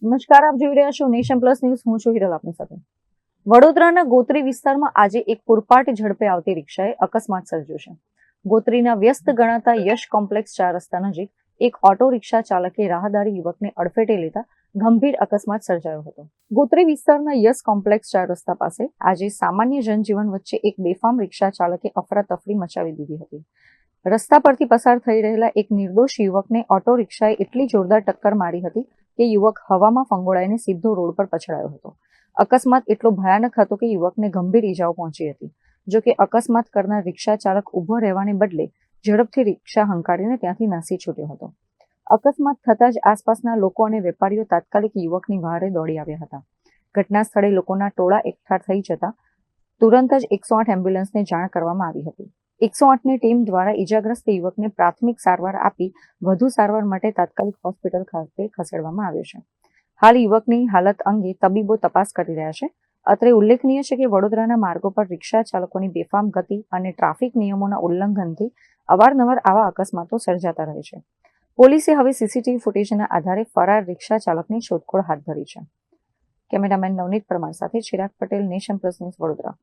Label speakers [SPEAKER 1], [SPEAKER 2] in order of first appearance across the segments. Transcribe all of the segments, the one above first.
[SPEAKER 1] નમસ્કાર, આપ જોઈ રહ્યા છો નેશન પ્લસ ન્યૂઝ. હું છું હિરલ આપની સાથે. વડોદરાના ગોત્રી વિસ્તારમાં આજે એક પૂરપાટ ઝડપે આવતી રિક્ષાએ અકસ્માત સર્જ્યો છે. ગોત્રીના વ્યસ્ત ગણાતા યશ કોમ્પ્લેક્સ 4 રસ્તા નજીક એક ઓટો રિક્ષા ચાલકે રાહદારી યુવકને અડફેટે લેતા ગંભીર અકસ્માત સર્જાયો હતો. ગોત્રી વિસ્તારના યશ કોમ્પ્લેક્સ 4 રસ્તા પાસે આજે સામાન્ય જનજીવન વચ્ચે એક બેફામ રિક્ષા ચાલકે અફરાતફરી મચાવી દીધી હતી. રસ્તા પરથી પસાર થઈ રહેલા એક નિર્દોષ યુવકને ઓટો રિક્ષાએ એટલી જોરદાર ટક્કર મારી હતી કે યુવક હવામાં ફંગોળાઈને સીધો રોડ પર પછડાયો હતો. અકસ્માત એટલો ભયાનક હતો કે યુવકને ગંભીર ઈજાઓ પહોંચી હતી. જો કે અકસ્માત કરનાર રિક્ષા ચાલક ઊભો રહેવાને બદલે ઝડપથી રિક્ષા હંકારીને ત્યાંથી નાસી છૂટ્યો હતો. અકસ્માત થતાં જ આસપાસના લોકો અને વેપારીઓ તાત્કાલિક યુવકની વહારે દોડી આવ્યા હતા. ઘટના સ્થળે લોકોના ટોળા એકઠા થઈ જતા તુરંત જ 108 એમ્બ્યુલન્સને જાણ કરવામાં આવી હતી. 108ની ટીમ દ્વારા ઈજાગ્રસ્ત યુવકને પ્રાથમિક સારવાર આપી વધુ સારવાર માટે તાત્કાલિક હોસ્પિટલ ખાતે ખસેડવામાં આવ્યો છે. હાલ યુવકની હાલત અંગે તબીબો તપાસ કરી રહ્યા છે. અત્રે ઉલ્લેખનીય છે કે વડોદરાના માર્ગો પર રિક્ષા ચાલકોની બેફામ ગતિ અને ટ્રાફિક નિયમોના ઉલ્લંઘનથી અવારનવાર આવા અકસ્માતો સર્જાતા રહે છે. પોલીસે હવે સીસીટીવી ફૂટેજના આધારે ફરાર રિક્ષા ચાલકની શોધખોળ હાથ ધરી છે. કેમેરામેન નવનીત પરમાર સાથે Chirag Patel, nation plus news, Vadodara.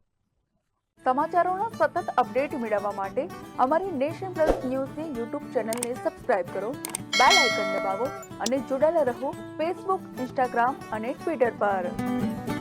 [SPEAKER 2] સમાચારોનો સતત અપડેટ મેળવવા માટે અમારી નેશન પ્લસ ન્યૂઝની યુટ્યુબ ચેનલને સબસ્ક્રાઇબ કરો, બેલ આઇકન દબાવો અને જોડાયેલા રહો ફેસબુક, ઇન્સ્ટાગ્રામ અને ટ્વિટર પર.